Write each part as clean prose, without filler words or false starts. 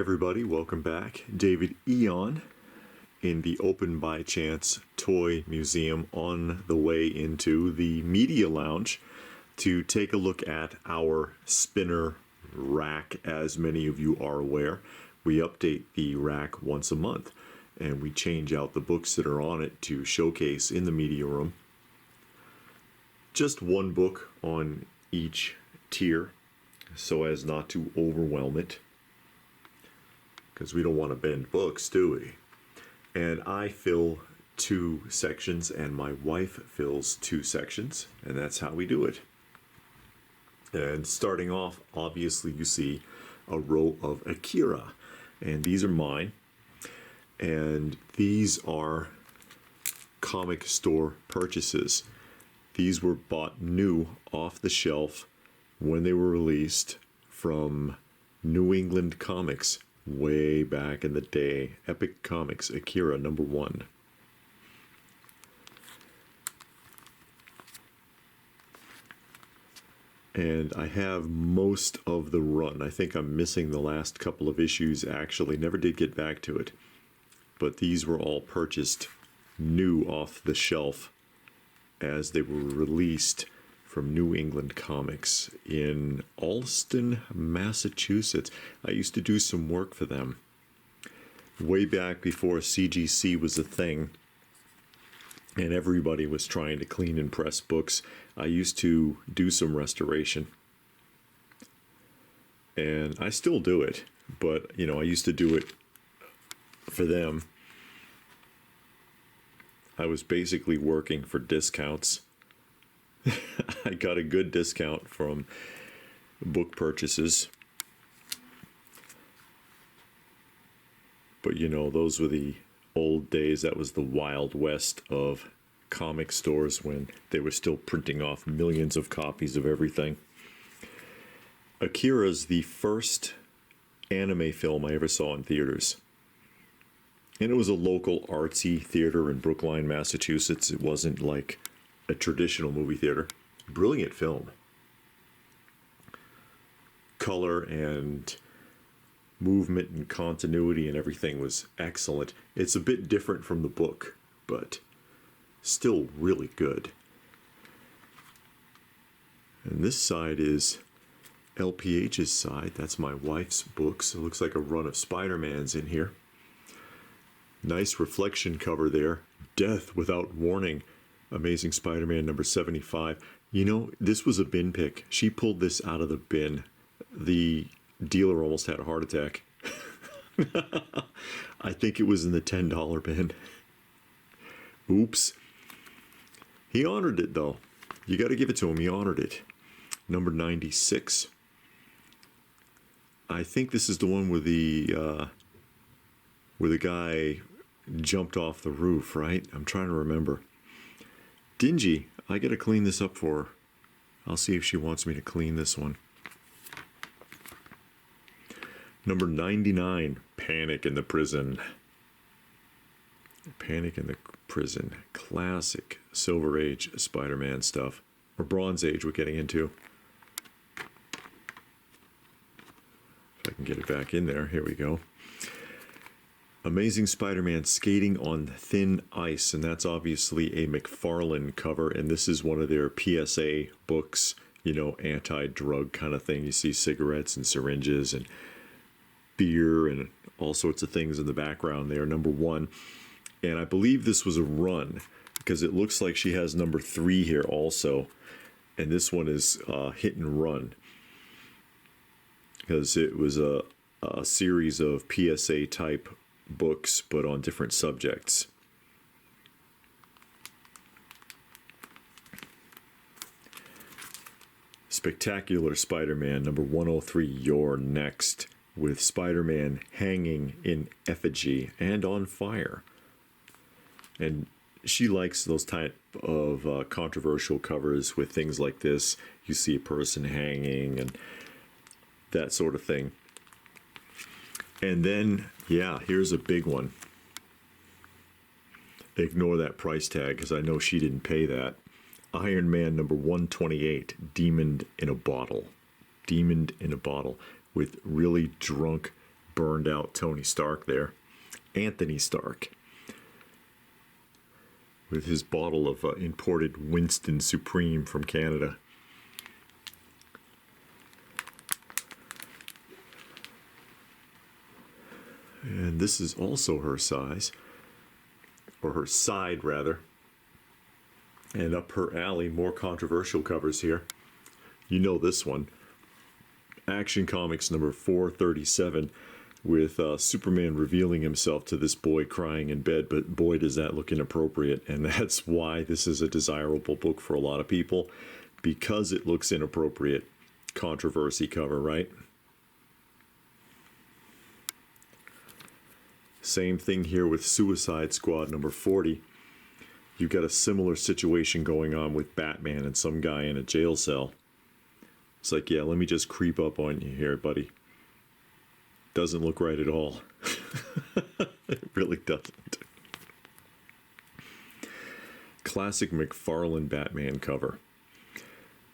everybody, welcome back. David Eon in the Open by Chance Toy Museum on the way into the Media Lounge to take a look at our spinner rack. As many of you are aware, we update the rack once a month and we change out the books that are on it to showcase in the media room. Just one book on each tier so as not to overwhelm it, because we don't want to bend books, do we? And I fill 2 sections and my wife fills 2 sections, and that's how we do it. And starting off, obviously you see a row of Akira, and these are mine, and these are comic store purchases. These were bought new off the shelf when they were released from New England Comics way back in the day. Epic Comics, Akira #1. And I have most of the run. I think I'm missing the last couple of issues, actually. Never did get back to it. But these were all purchased new off the shelf as they were released from New England Comics in Allston, Massachusetts. I used to do some work for them way back before CGC was a thing and everybody was trying to clean and press books. I used to do some restoration, and I still do it, but you know, I used to do it for them. I was basically working for discounts. I got a good discount from book purchases. But you know, those were the old days. That was the Wild West of comic stores when they were still printing off millions of copies of everything. Akira's the first anime film I ever saw in theaters. And it was a local artsy theater in Brookline, Massachusetts. It wasn't like a traditional movie theater. Brilliant film. Color and movement and continuity and everything was excellent. It's a bit different from the book, but still really good. And this side is LPH's side. That's my wife's books. It looks like a run of Spider-Man's in here. Nice reflection cover there. Death Without Warning. Amazing Spider-Man #75. You know, this was a bin pick. She pulled this out of the bin. The dealer almost had a heart attack. I think it was in the $10 bin. Oops. He honored it, though. You got to give it to him. He honored it. Number 96. I think this is the one where the guy jumped off the roof, right? I'm trying to remember. Dingy, I gotta clean this up for her. I'll see if she wants me to clean this one. Number 99, Panic in the Prison. Panic in the Prison. Classic Silver Age Spider-Man stuff. Or Bronze Age we're getting into. If I can get it back in there. Here we go. Amazing Spider-Man Skating on Thin Ice, and that's obviously a McFarlane cover, and this is one of their PSA books, you know, anti-drug kind of thing. You see cigarettes and syringes and beer and all sorts of things in the background there. #1, and I believe this was a run because it looks like she has #3 here also, and this one is hit and run because it was a series of PSA type books, but on different subjects. Spectacular Spider-Man #103, You're Next, with Spider-Man hanging in effigy and on fire. And she likes those type of controversial covers with things like this. You see a person hanging and that sort of thing. And then, yeah, here's a big one. Ignore that price tag because I know she didn't pay that. Iron Man #128, Demon in a Bottle. Demon in a Bottle, with really drunk burned out Tony Stark there. Anthony Stark. With his bottle of imported Winston Supreme from Canada. And this is also her size, or her side rather. And up her alley, more controversial covers here. You know this one. Action Comics number 437, with Superman revealing himself to this boy crying in bed, but boy does that look inappropriate. And that's why this is a desirable book for a lot of people, because it looks inappropriate. Controversy cover, right? Same thing here with Suicide Squad number 40. You've got a similar situation going on with Batman and some guy in a jail cell. It's like, yeah, let me just creep up on you here, buddy. Doesn't look right at all. It really doesn't. Classic McFarlane Batman cover.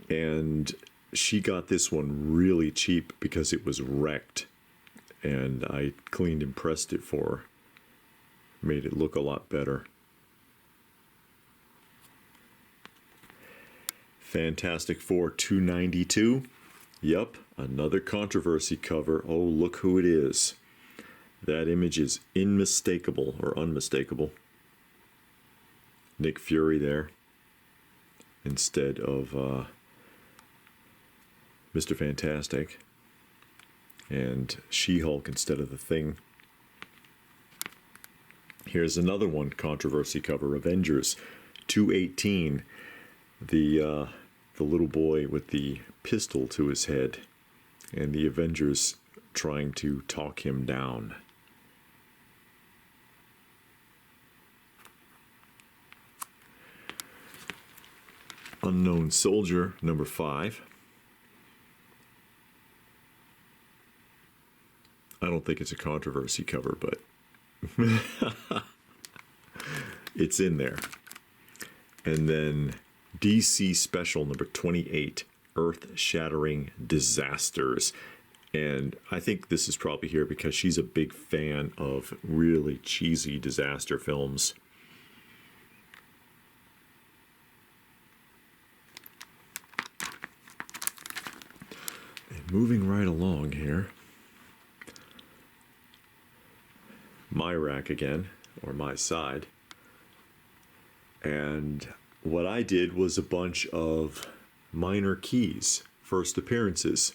And she got this one really cheap because it was wrecked. And I cleaned and pressed it for her. Made it look a lot better. Fantastic Four 292. Yup, another controversy cover. Oh, look who it is. That image is unmistakable, or unmistakable. Nick Fury there. Instead of Mr. Fantastic. And She-Hulk instead of the Thing. Here's another one, controversy cover. Avengers 218. The little boy with the pistol to his head, and the Avengers trying to talk him down. Unknown Soldier number 5. I don't think it's a controversy cover, but it's in there. And then DC Special number 28, Earth-Shattering Disasters. And I think this is probably here because she's a big fan of really cheesy disaster films. And moving right along here. My rack again, or my side. And what I did was a bunch of minor keys, first appearances.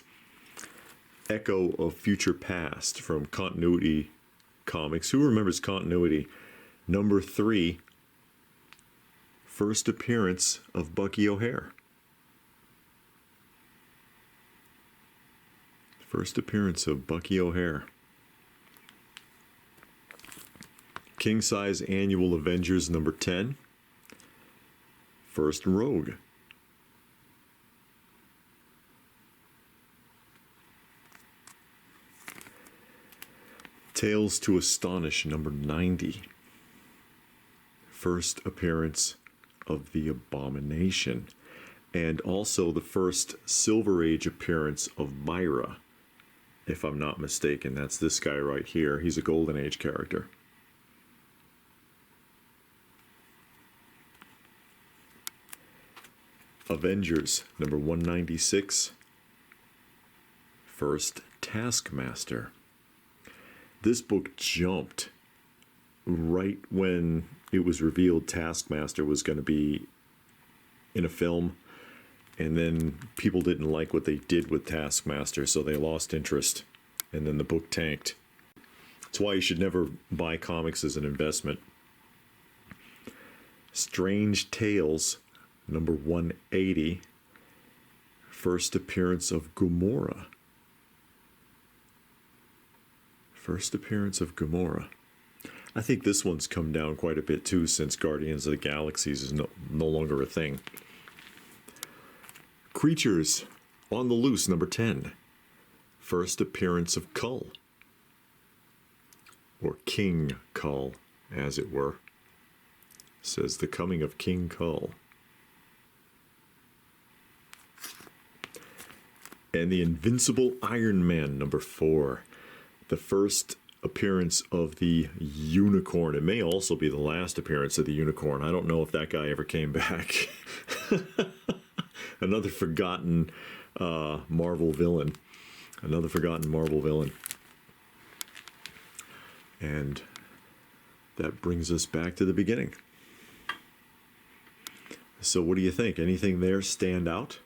Echo of Future Past from Continuity Comics. Who remembers Continuity? Number 3, first appearance of Bucky O'Hare. First appearance of Bucky O'Hare. King Size Annual Avengers number 10. First Rogue. Tales to Astonish number 90. First appearance of the Abomination. And also the first Silver Age appearance of Myra. If I'm not mistaken, that's this guy right here. He's a Golden Age character. Avengers number 196. First Taskmaster. This book jumped right when it was revealed Taskmaster was going to be in a film, and then people didn't like what they did with Taskmaster, so they lost interest, and then the book tanked. That's why you should never buy comics as an investment. Strange Tales number 180, first appearance of Gamora. First appearance of Gamora. I think this one's come down quite a bit too since Guardians of the Galaxies is no longer a thing. Creatures on the Loose number 10, first appearance of Kull. Or King Kull, as it were. It says the coming of King Kull. And the Invincible Iron Man number 4. the first appearance of the unicorn. It may also be the last appearance of the unicorn. I don't know if that guy ever came back. Another forgotten Marvel villain. Another forgotten Marvel villain. And that brings us back to the beginning. So what do you think? Anything there stand out?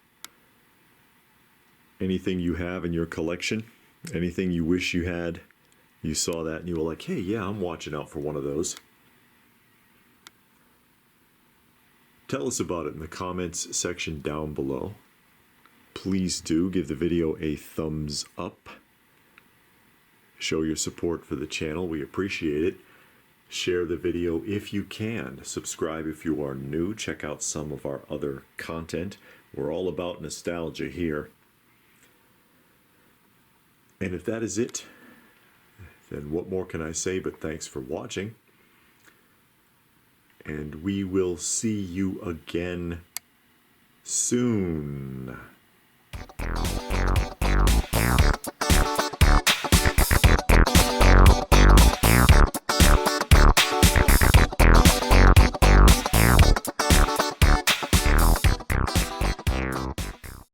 Anything you have in your collection? Anything you wish you had? You saw that and you were like, hey, yeah, I'm watching out for one of those. Tell us about it in the comments section down below. Please do give the video a thumbs up. Show your support for the channel. We appreciate it. Share the video if you can. Subscribe if you are new. Check out some of our other content. We're all about nostalgia here. And if that is it, then what more can I say but thanks for watching. And we will see you again soon.